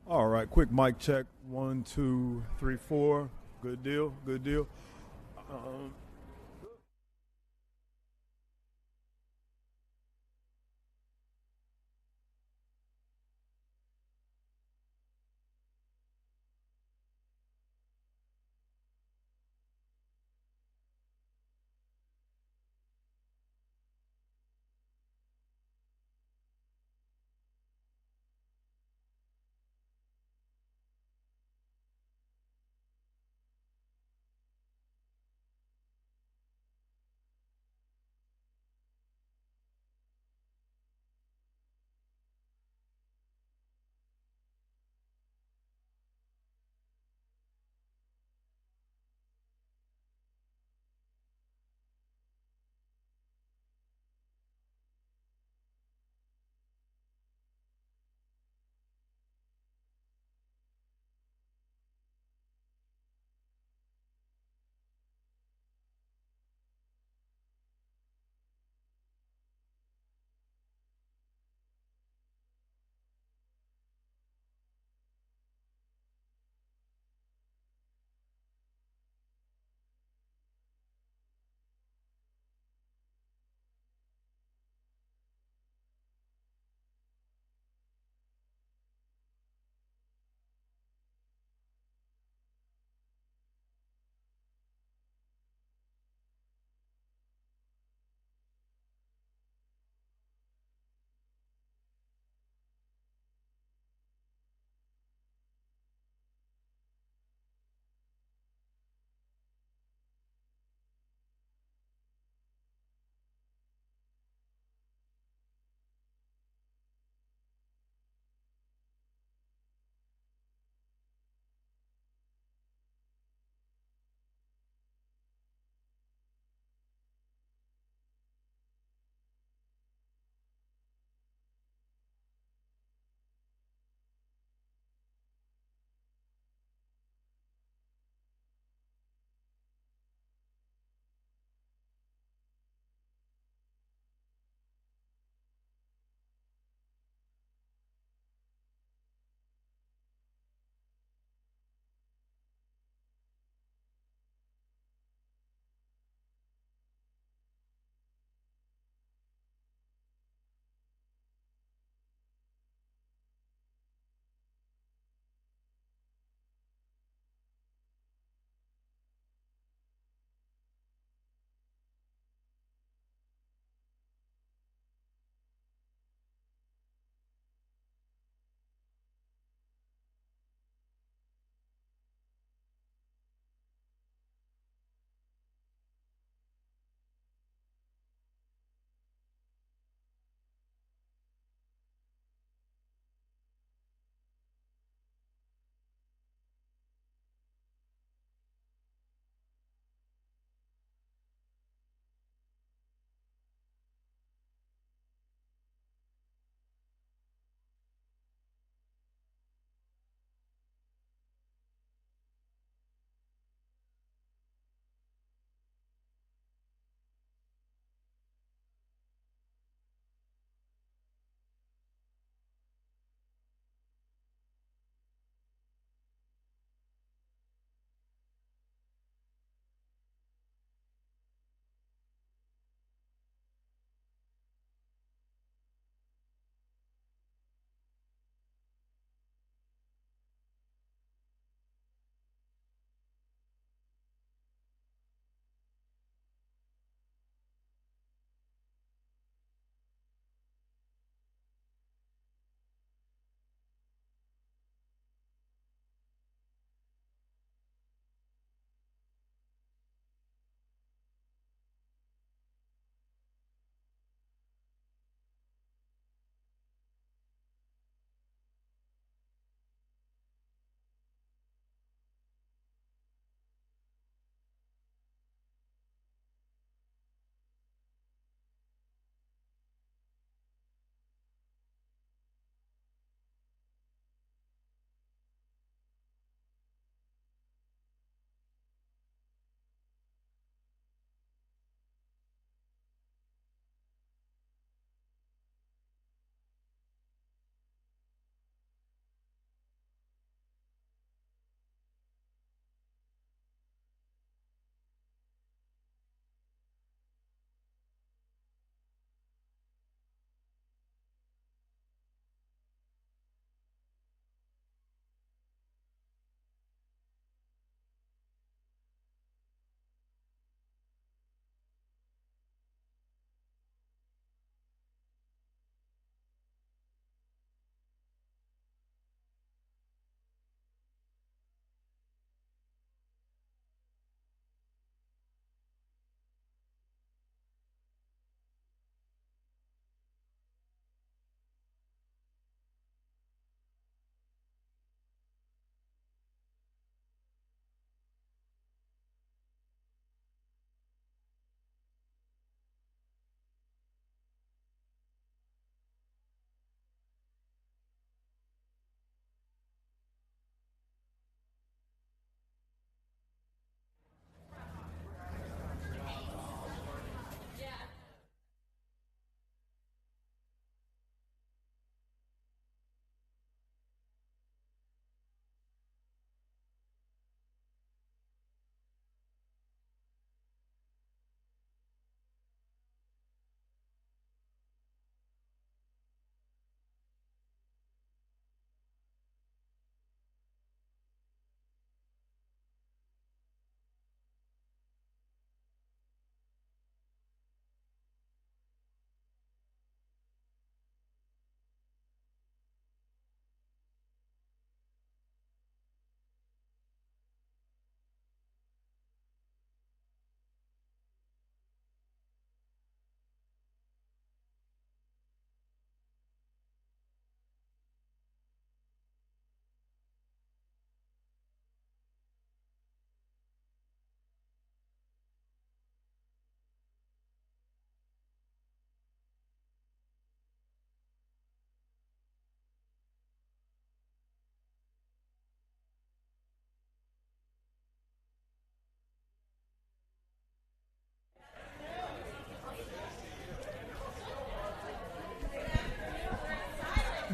All right, quick mic check. One, two, three, four. Good deal. Good deal. Um,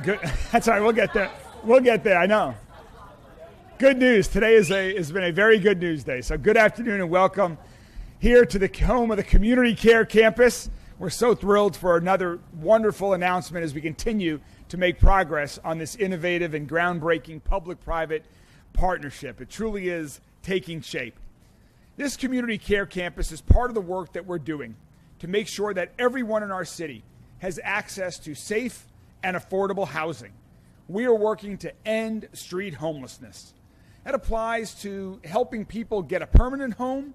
Good. That's all right. We'll get there. We'll get there. I know. Good news. Today has been a very good news day. So good afternoon and welcome here to the home of the Community Care Campus. We're so thrilled for another wonderful announcement as we continue to make progress on this innovative and groundbreaking public-private partnership. It truly is taking shape. This Community Care Campus is part of the work that we're doing to make sure that everyone in our city has access to safe and affordable housing. We are working to end street homelessness. That applies to helping people get a permanent home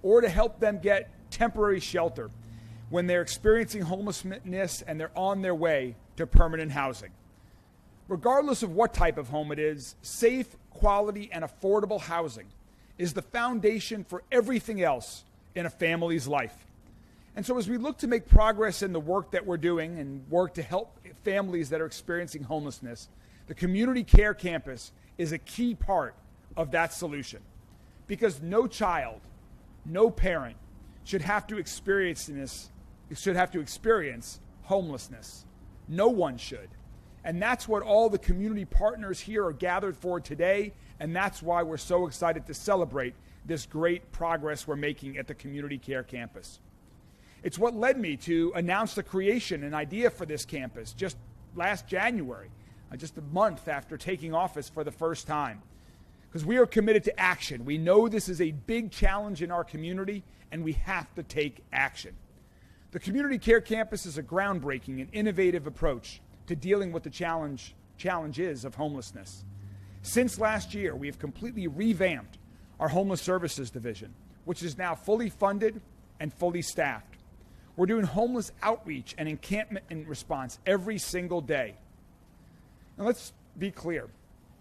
or to help them get temporary shelter when they're experiencing homelessness and they're on their way to permanent housing. Regardless of what type of home it is, safe, quality, and affordable housing is the foundation for everything else in a family's life. And so as we look to make progress in the work that we're doing and work to help families that are experiencing homelessness, the Community Care Campus is a key part of that solution. Because no child, no parent should have to experience homelessness. No one should. And that's what all the community partners here are gathered for today, and that's why we're so excited to celebrate this great progress we're making at the Community Care Campus. It's what led me to announce the creation and idea for this campus just last January, just a month after taking office for the first time. Because we are committed to action. We know this is a big challenge in our community, and we have to take action. The Community Care Campus is a groundbreaking and innovative approach to dealing with the challenges of homelessness. Since last year, we have completely revamped our Homeless Services Division, which is now fully funded and fully staffed. We're doing homeless outreach and encampment and response every single day. Now let's be clear.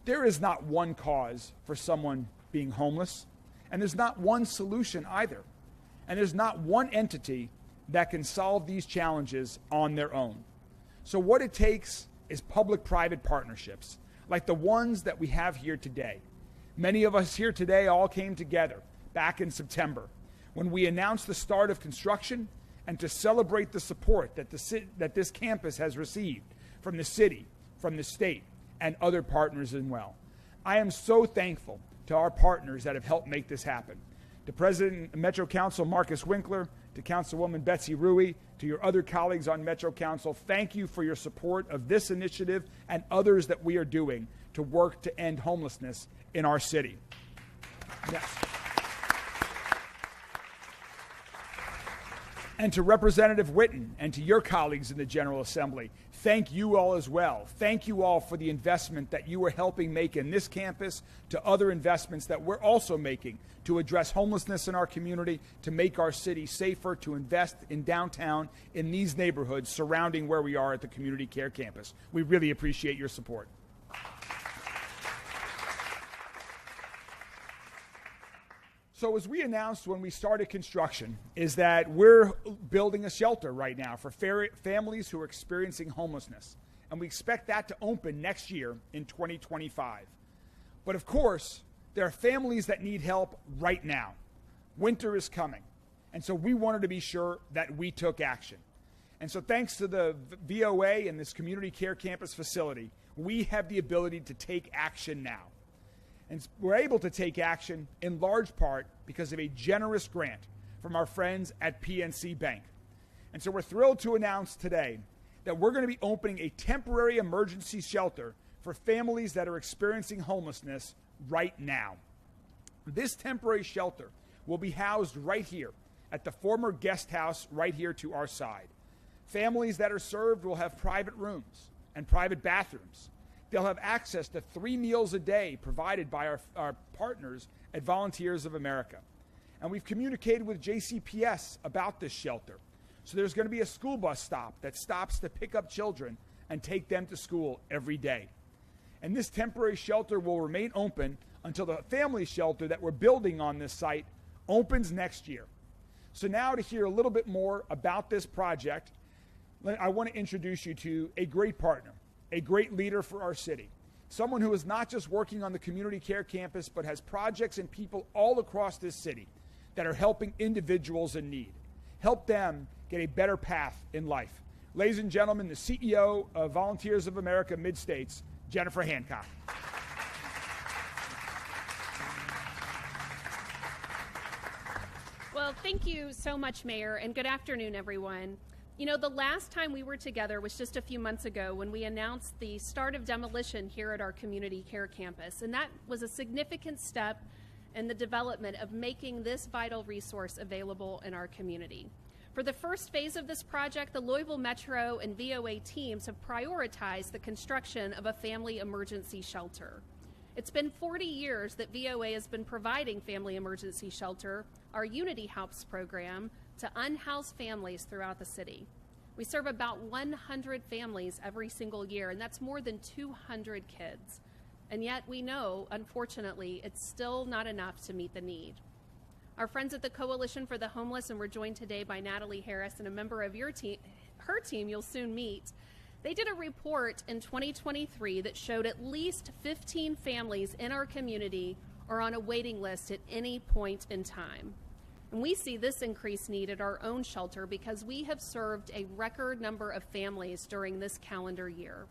There is not one cause for someone being homeless, and there's not one solution either. And there's not one entity that can solve these challenges on their own. So what it takes is public-private partnerships, like the ones that we have here today. Many of us here today all came together back in September when we announced the start of construction and to celebrate the support that this campus has received from the city, from the state, and other partners as well. I am so thankful to our partners that have helped make this happen. To President of Metro Council Marcus Winkler, to Councilwoman Betsy Rui, to your other colleagues on Metro Council, thank you for your support of this initiative and others that we are doing to work to end homelessness in our city. Yes. And to Representative Whitten and to your colleagues in the General Assembly, thank you all as well. Thank you all for the investment that you are helping make in this campus, to other investments that we're also making to address homelessness in our community, to make our city safer, to invest in downtown, in these neighborhoods surrounding where we are at the Community Care Campus. We really appreciate your support. So as we announced when we started construction, is that we're building a shelter right now for families who are experiencing homelessness. And we expect that to open next year in 2025. But of course, there are families that need help right now. Winter is coming. And so we wanted to be sure that we took action. And so thanks to the VOA and this Community Care Campus facility, we have the ability to take action now. And we're able to take action in large part because of a generous grant from our friends at PNC Bank. And so we're thrilled to announce today that we're going to be opening a temporary emergency shelter for families that are experiencing homelessness right now. This temporary shelter will be housed right here at the former guest house right here to our side. Families that are served will have private rooms and private bathrooms. They'll have access to 3 meals a day provided by our partners at Volunteers of America. And we've communicated with JCPS about this shelter. So there's going to be a school bus stop that stops to pick up children and take them to school every day. And this temporary shelter will remain open until the family shelter that we're building on this site opens next year. So now to hear a little bit more about this project, I want to introduce you to a great partner, a great leader for our city, someone who is not just working on the Community Care Campus, but has projects and people all across this city that are helping individuals in need, help them get a better path in life. Ladies and gentlemen, the CEO of Volunteers of America Mid-States, Jennifer Hancock. Well, thank you so much, Mayor, and good afternoon, everyone. You know, the last time we were together was just a few months ago when we announced the start of demolition here at our community care campus, and that was a significant step in the development of making this vital resource available in our community. For the first phase of this project, the Louisville Metro and VOA teams have prioritized the construction of a family emergency shelter. It's been 40 years that VOA has been providing family emergency shelter, our Unity House program, to unhoused families throughout the city. We serve about 100 families every single year, and that's more than 200 kids. And yet we know, unfortunately, it's still not enough to meet the need. Our friends at the Coalition for the Homeless, and we're joined today by Natalie Harris and a member of your team, her team you'll soon meet. They did a report in 2023 that showed at least 15 families in our community are on a waiting list at any point in time. And we see this increased need at our own shelter because we have served a record number of families during this calendar year.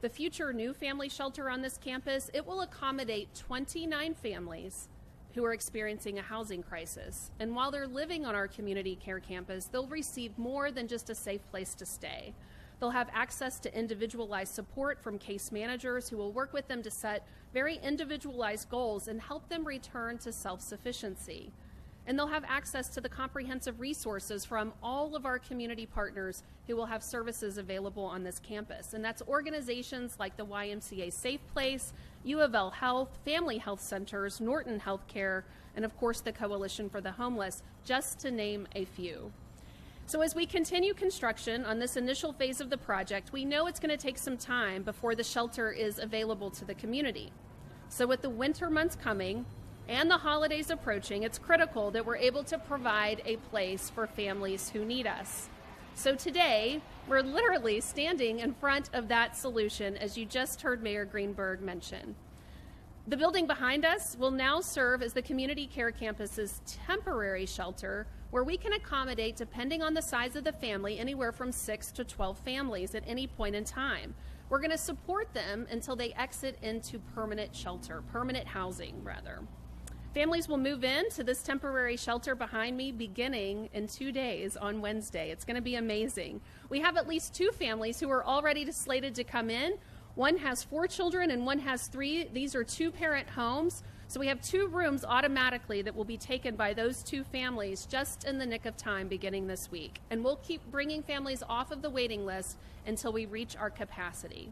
The future new family shelter on this campus, it will accommodate 29 families who are experiencing a housing crisis. And while they're living on our community care campus, they'll receive more than just a safe place to stay. They'll have access to individualized support from case managers who will work with them to set very individualized goals and help them return to self-sufficiency. And they'll have access to the comprehensive resources from all of our community partners who will have services available on this campus. And that's organizations like the YMCA Safe Place, U of L Health, Family Health Centers, Norton Healthcare, and of course the Coalition for the Homeless, just to name a few. So as we continue construction on this initial phase of the project, we know it's going to take some time before the shelter is available to the community. So with the winter months coming, and the holidays approaching, it's critical that we're able to provide a place for families who need us. So today, we're literally standing in front of that solution, as you just heard Mayor Greenberg mention. The building behind us will now serve as the community care campus's temporary shelter, where we can accommodate, depending on the size of the family, anywhere from 6 to 12 families at any point in time. We're going to support them until they exit into permanent shelter, permanent housing, rather. Families will move into this temporary shelter behind me beginning in 2 days on Wednesday. It's going to be amazing. We have at least 2 families who are already slated to come in. One has 4 children and one has 3. These are 2-parent homes. So we have 2 rooms automatically that will be taken by those 2 families just in the nick of time beginning this week. And we'll keep bringing families off of the waiting list until we reach our capacity.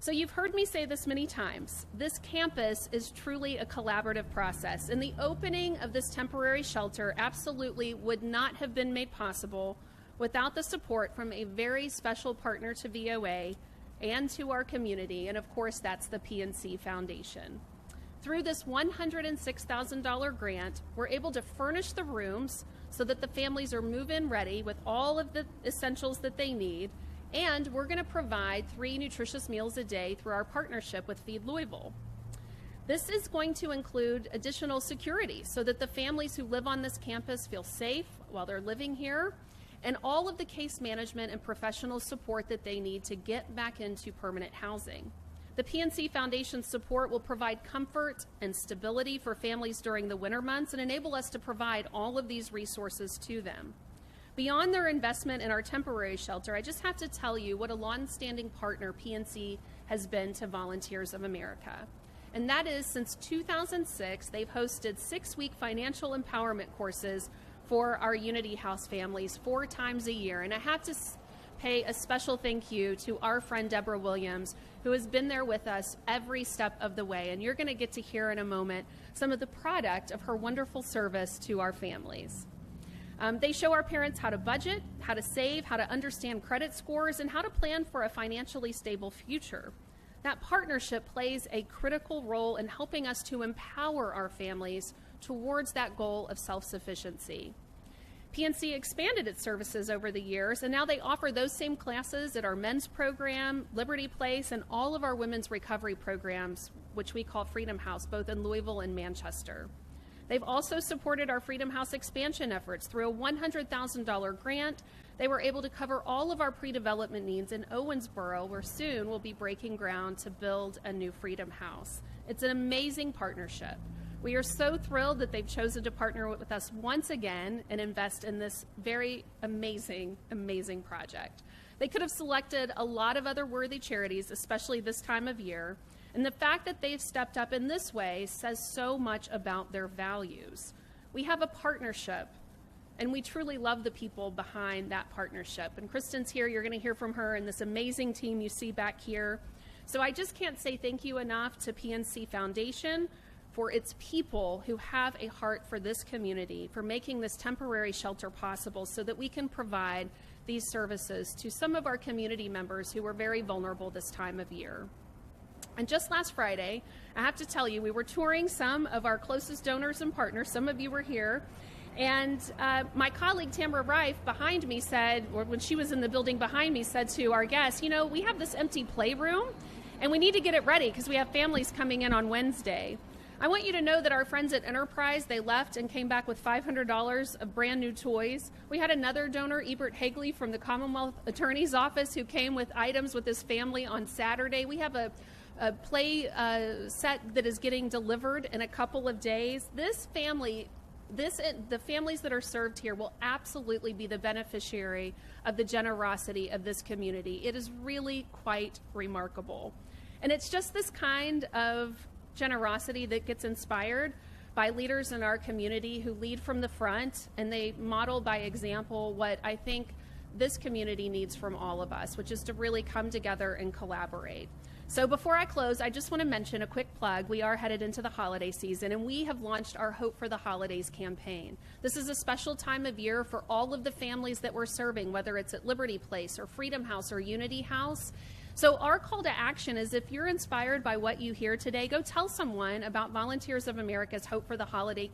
So you've heard me say this many times. This campus is truly a collaborative process, and the opening of this temporary shelter absolutely would not have been made possible without the support from a very special partner to VOA and to our community, and of course that's the PNC Foundation. Through this $106,000 grant, we're able to furnish the rooms so that the families are move-in ready with all of the essentials that they need. And we're going to provide 3 nutritious meals a day through our partnership with Feed Louisville. This is going to include additional security so that the families who live on this campus feel safe while they're living here, and all of the case management and professional support that they need to get back into permanent housing. The PNC Foundation's support will provide comfort and stability for families during the winter months and enable us to provide all of these resources to them. Beyond their investment in our temporary shelter, I just have to tell you what a long-standing partner PNC has been to Volunteers of America. And that is, since 2006, they've hosted 6-week financial empowerment courses for our Unity House families 4 times a year. And I have to pay a special thank you to our friend Deborah Williams, who has been there with us every step of the way. And you're going to get to hear in a moment some of the product of her wonderful service to our families. They show our parents how to budget, how to save, how to understand credit scores, and how to plan for a financially stable future. That partnership plays a critical role in helping us to empower our families towards that goal of self-sufficiency. PNC expanded its services over the years, and now they offer those same classes at our men's program, Liberty Place, and all of our women's recovery programs, which we call Freedom House, both in Louisville and Manchester. They've also supported our Freedom House expansion efforts through a $100,000 grant They were able to cover all of our pre-development needs in Owensboro, where soon we'll be breaking ground to build a new Freedom House. It's an amazing partnership. We are so thrilled that they've chosen to partner with us once again and invest in this very amazing, amazing project. They could have selected a lot of other worthy charities, especially this time of year, and the fact that they've stepped up in this way says so much about their values. We have a partnership, and we truly love the people behind that partnership. And Kristen's here, you're gonna hear from her and this amazing team you see back here. So I just can't say thank you enough to PNC Foundation for its people who have a heart for this community, for making this temporary shelter possible so that we can provide these services to some of our community members who are very vulnerable this time of year. And just last Friday, I have to tell you, we were touring some of our closest donors and partners. Some of you were here. And my colleague Tamara Reif behind me said, or when she was in the building behind me, said to our guests, you know, we have this empty playroom and we need to get it ready because we have families coming in on Wednesday. I want you to know that our friends at Enterprise, they left and came back with $500 of brand new toys. We had another donor, Ebert Hagley from the Commonwealth Attorney's Office, who came with items with his family on Saturday. We have a play set that is getting delivered in a couple of days. The families that are served here will absolutely be the beneficiary of the generosity of this community. It is really quite remarkable. And it's just this kind of generosity that gets inspired by leaders in our community who lead from the front, and they model by example what I think this community needs from all of us, which is to really come together and collaborate. So before I close, I just want to mention a quick plug. We are headed into the holiday season, and we have launched our Hope for the Holidays campaign. This is a special time of year for all of the families that we're serving, whether it's at Liberty Place or Freedom House or Unity House. So our call to action is, if you're inspired by what you hear today, go tell someone about Volunteers of America's Hope for the Holidays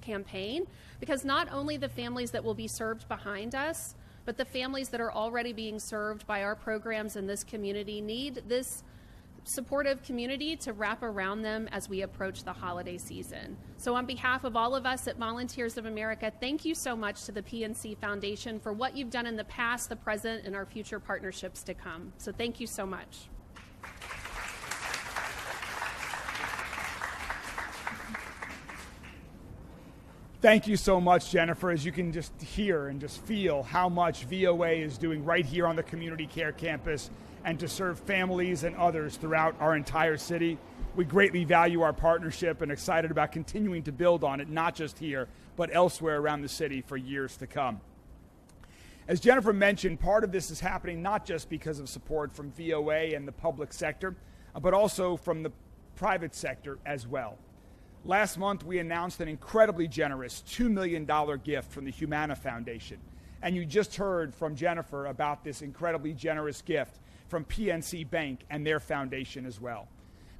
campaign, because not only the families that will be served behind us, but the families that are already being served by our programs in this community need this supportive community to wrap around them as we approach the holiday season. So on behalf of all of us at Volunteers of America, thank you so much to the PNC Foundation for what you've done in the past, the present, and our future partnerships to come. So thank you so much. Thank you so much, Jennifer. As you can just hear and just feel how much VOA is doing right here on the Community Care Campus and to serve families and others throughout our entire city. We greatly value our partnership and excited about continuing to build on it, not just here, but elsewhere around the city for years to come. As Jennifer mentioned, part of this is happening not just because of support from VOA and the public sector, but also from the private sector as well. Last month, we announced an incredibly generous $2 million gift from the Humana Foundation. And you just heard from Jennifer about this incredibly generous gift from PNC Bank and their foundation as well.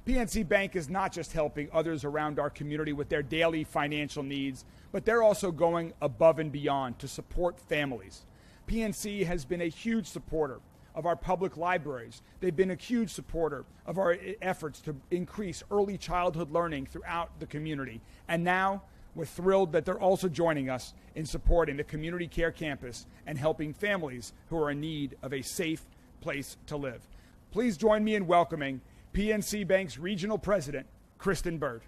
PNC Bank is not just helping others around our community with their daily financial needs, but they're also going above and beyond to support families. PNC has been a huge supporter of our public libraries. They've been a huge supporter of our efforts to increase early childhood learning throughout the community. And now we're thrilled that they're also joining us in supporting the Community Care Campus and helping families who are in need of a safe place to live. Please join me in welcoming PNC Bank's Regional President, Kristen Bird.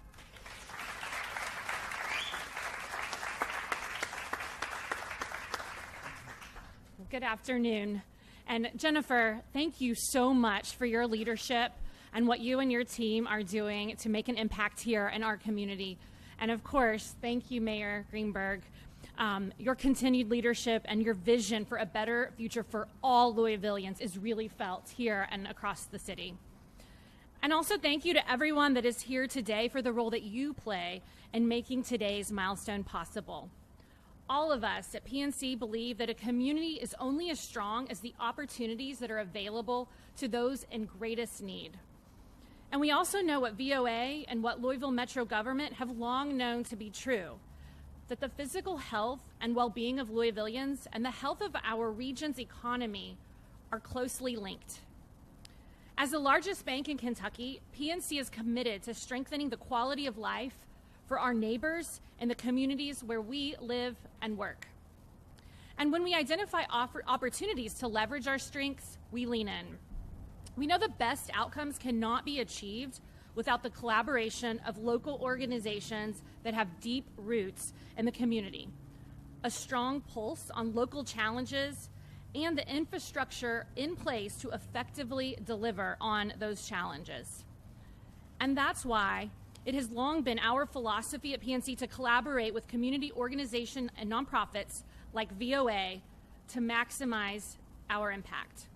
Good afternoon. And Jennifer, thank you so much for your leadership and what you and your team are doing to make an impact here in our community. And of course, thank you, Mayor Greenberg. Your continued leadership and your vision for a better future for all Louisvillians is really felt here and across the city. And also thank you to everyone that is here today for the role that you play in making today's milestone possible. All of us at PNC believe that a community is only as strong as the opportunities that are available to those in greatest need. And we also know what VOA and what Louisville Metro government have long known to be true, that the physical health and well-being of Louisvillians and the health of our region's economy are closely linked. As the largest bank in Kentucky, PNC is committed to strengthening the quality of life for our neighbors and the communities where we live and work. And when we identify opportunities to leverage our strengths, we lean in. We know the best outcomes cannot be achieved without the collaboration of local organizations that have deep roots in the community, a strong pulse on local challenges, and the infrastructure in place to effectively deliver on those challenges. And that's why it has long been our philosophy at PNC to collaborate with community organizations and nonprofits like VOA to maximize our impact.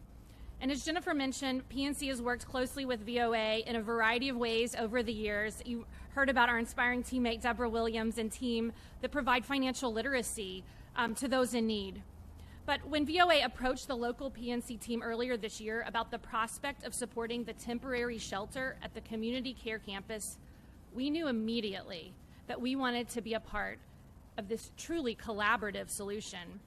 And as Jennifer mentioned, PNC has worked closely with VOA in a variety of ways over the years. You heard about our inspiring teammate, Deborah Williams, and team that provide financial literacy to those in need. But when VOA approached the local PNC team earlier this year about the prospect of supporting the temporary shelter at the community care campus, we knew immediately that we wanted to be a part of this truly collaborative solution.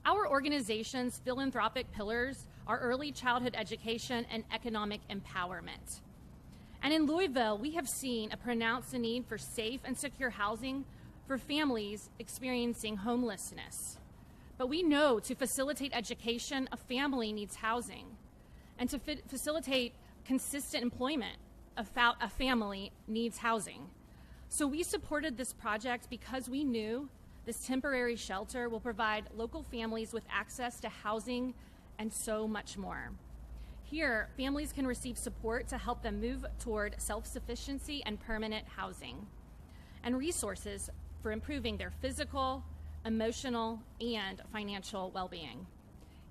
Our organization's philanthropic pillars are early childhood education and economic empowerment. And in Louisville, we have seen a pronounced need for safe and secure housing for families experiencing homelessness. But we know to facilitate education, a family needs housing. And to facilitate consistent employment, a family needs housing. So we supported this project because we knew this temporary shelter will provide local families with access to housing and so much more. Here, families can receive support to help them move toward self-sufficiency and permanent housing, and resources for improving their physical, emotional, and financial well-being.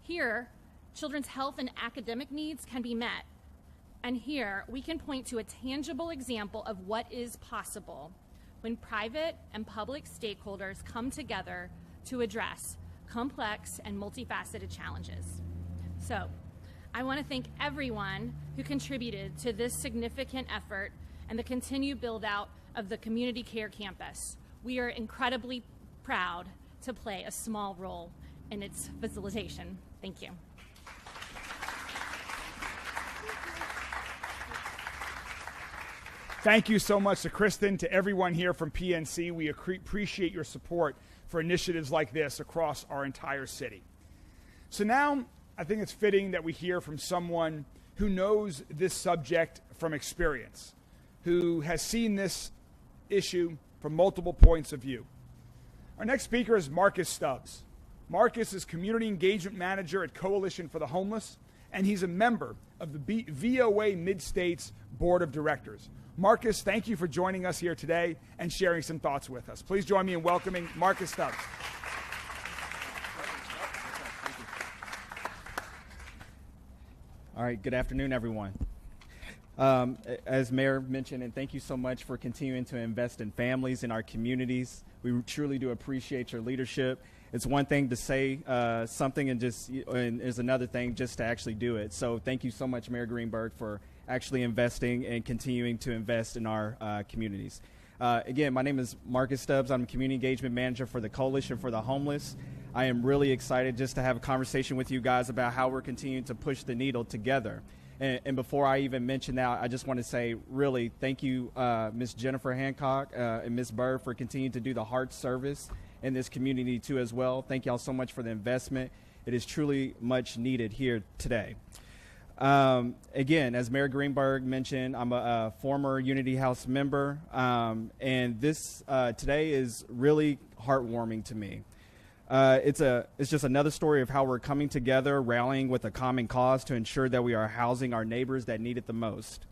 Here, children's health and academic needs can be met. And here, we can point to a tangible example of what is possible when private and public stakeholders come together to address complex and multifaceted challenges. So, I want to thank everyone who contributed to this significant effort and the continued build-out of the Community Care Campus. We are incredibly proud to play a small role in its facilitation. Thank you. Thank you so much to Kristen, to everyone here from PNC. We appreciate your support for initiatives like this across our entire city. So now I think it's fitting that we hear from someone who knows this subject from experience, who has seen this issue from multiple points of view. Our next speaker is Marcus Stubbs. Marcus is Community Engagement Manager at Coalition for the Homeless, and he's a member of the VOA Mid-States Board of Directors. Marcus, thank you for joining us here today and sharing some thoughts with us. Please join me in welcoming Marcus Stubbs. All right, good afternoon, everyone. As Mayor mentioned, and thank you so much for continuing to invest in families in our communities. We truly do appreciate your leadership. It's one thing to say something and is another thing just to actually do it. So thank you so much, Mayor Greenberg, for actually investing and continuing to invest in our communities. Again, my name is Marcus Stubbs. I'm a Community Engagement Manager for the Coalition for the Homeless. I am really excited just to have a conversation with you guys about how we're continuing to push the needle together. And before I even mention that, I just want to say really thank you, Ms. Jennifer Hancock and Ms. Bird, for continuing to do the heart service in this community too as well. Thank y'all so much for the investment. It is truly much needed here today. Again, as Mayor Greenberg mentioned, I'm a former Unity House member, and this today is really heartwarming to me. It's just another story of how we're coming together, rallying with a common cause to ensure that we are housing our neighbors that need it the most.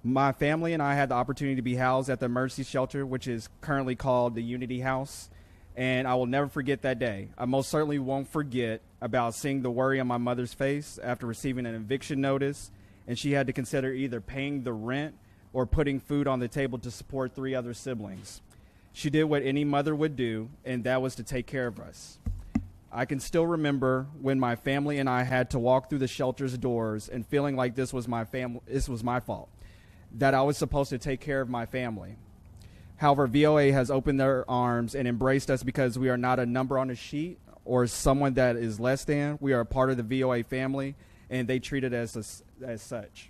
My family and I had the opportunity to be housed at the emergency shelter, which is currently called the Unity House, and I will never forget that day. I most certainly won't forget about seeing the worry on my mother's face after receiving an eviction notice, and she had to consider either paying the rent or putting food on the table to support 3 other siblings. She did what any mother would do, and that was to take care of us. I can still remember when my family and I had to walk through the shelter's doors and feeling like this was my fault, that I was supposed to take care of my family. However, VOA has opened their arms and embraced us because we are not a number on a sheet or someone that is less than. We are a part of the VOA family, and they treat it as such.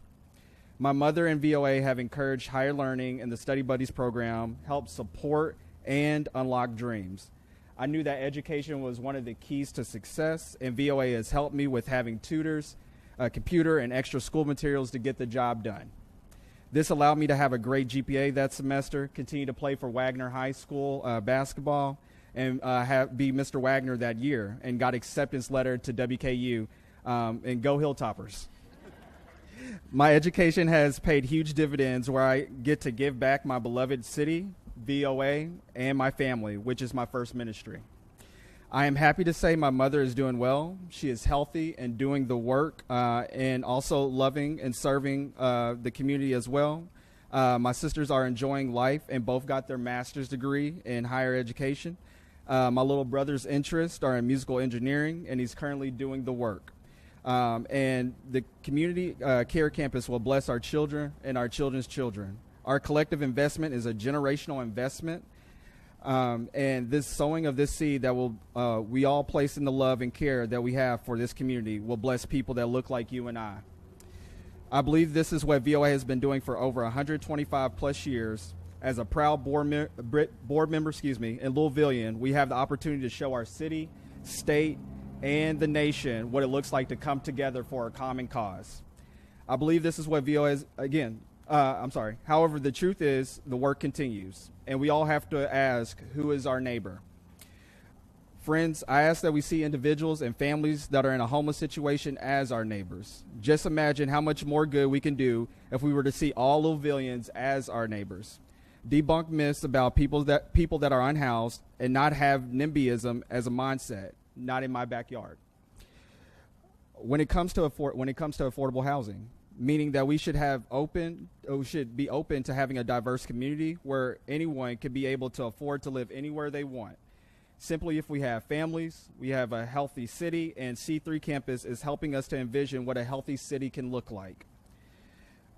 My mother and VOA have encouraged higher learning, and the Study Buddies program helps support and unlock dreams. I knew that education was one of the keys to success, and VOA has helped me with having tutors, a computer, and extra school materials to get the job done. This allowed me to have a great GPA that semester, continue to play for Wagner High School basketball, and be Mr. Wagner that year, and got acceptance letter to WKU, and go Hilltoppers. My education has paid huge dividends where I get to give back my beloved city, VOA, and my family, which is my first ministry. I am happy to say my mother is doing well. She is healthy and doing the work, and also loving and serving the community as well. My sisters are enjoying life and both got their master's degree in higher education. My little brother's interests are in musical engineering, and he's currently doing the work. And the community care campus will bless our children and our children's children. Our collective investment is a generational investment, and this sowing of this seed that will we all place in the love and care that we have for this community will bless people that look like you and I. I believe this is what VOA has been doing for over 125 plus years. As a proud board member, in Louisvillian, we have the opportunity to show our city, state, and the nation what it looks like to come together for a common cause. I believe this is what VOA is, However, the truth is the work continues, and we all have to ask, who is our neighbor? Friends, I ask that we see individuals and families that are in a homeless situation as our neighbors. Just imagine how much more good we can do if we were to see all Louisvillians as our neighbors. Debunk myths about people that are unhoused and not have NIMBYism as a mindset. Not in my backyard. When it comes to affordable housing, meaning that we should be open to having a diverse community where anyone can be able to afford to live anywhere they want. Simply, if we have families, we have a healthy city, and C3 Campus is helping us to envision what a healthy city can look like,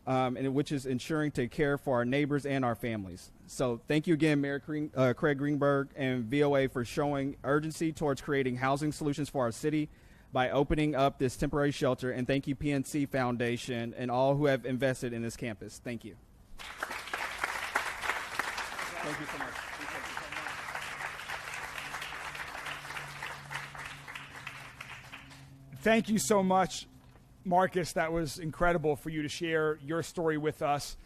and which is ensuring to care for our neighbors and our families. So thank you again, Mayor Craig Greenberg and VOA for showing urgency towards creating housing solutions for our city by opening up this temporary shelter, and thank you PNC Foundation and all who have invested in this campus. Thank you. Thank you so much. Thank you so much, Marcus. That was incredible for you to share your story with us,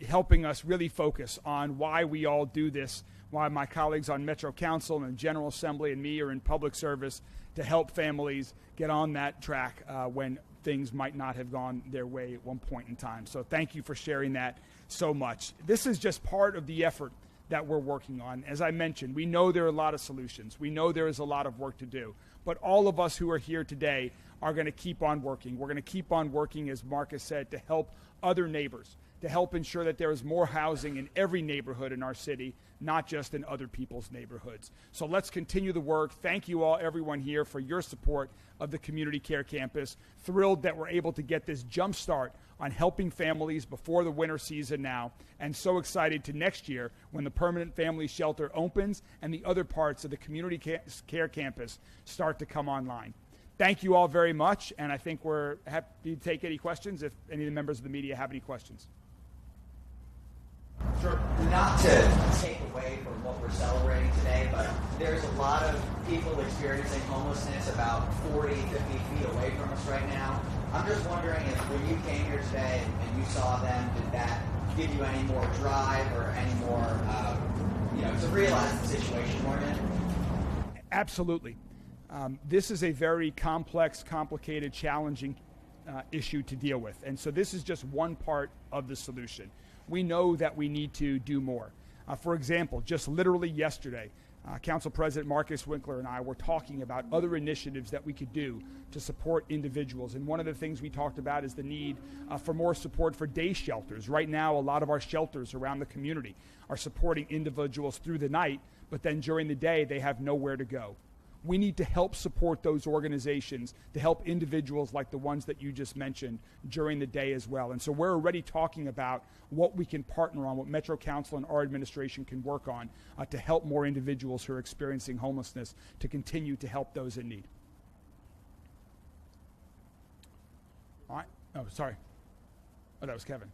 helping us really focus on why we all do this, why my colleagues on Metro Council and General Assembly and me are in public service to help families get on that track when things might not have gone their way at one point in time. So thank you for sharing that so much. This is just part of the effort that we're working on. As I mentioned, we know there are a lot of solutions. We know there is a lot of work to do. But all of us who are here today are going to keep on working. We're going to keep on working, as Marcus said, to help other neighbors, to help ensure that there is more housing in every neighborhood in our city, not just in other people's neighborhoods. So let's continue the work. Thank you all, everyone here, for your support of the Community Care Campus. Thrilled that we're able to get this jump start on helping families before the winter season now, and so excited to next year when the permanent family shelter opens and the other parts of the Community Care Campus start to come online. Thank you all very much, and I think we're happy to take any questions if any of the members of the media have any questions. Sure. Not to take away from what we're celebrating today, but there's a lot of people experiencing homelessness about 40, 50 feet away from us right now. I'm just wondering if when you came here today and you saw them, did that give you any more drive or any more, to realize the situation we're in? Absolutely. This is a very complex, complicated, challenging issue to deal with. And so this is just one part of the solution. We know that we need to do more. For example, just literally yesterday, Council President Marcus Winkler and I were talking about other initiatives that we could do to support individuals. And one of the things we talked about is the need for more support for day shelters. Right now, a lot of our shelters around the community are supporting individuals through the night, but then during the day, they have nowhere to go. We need to help support those organizations to help individuals like the ones that you just mentioned during the day as well. And so we're already talking about what we can partner on, what Metro Council and our administration can work on to help more individuals who are experiencing homelessness to continue to help those in need. All right. Oh, sorry. Oh, that was Kevin.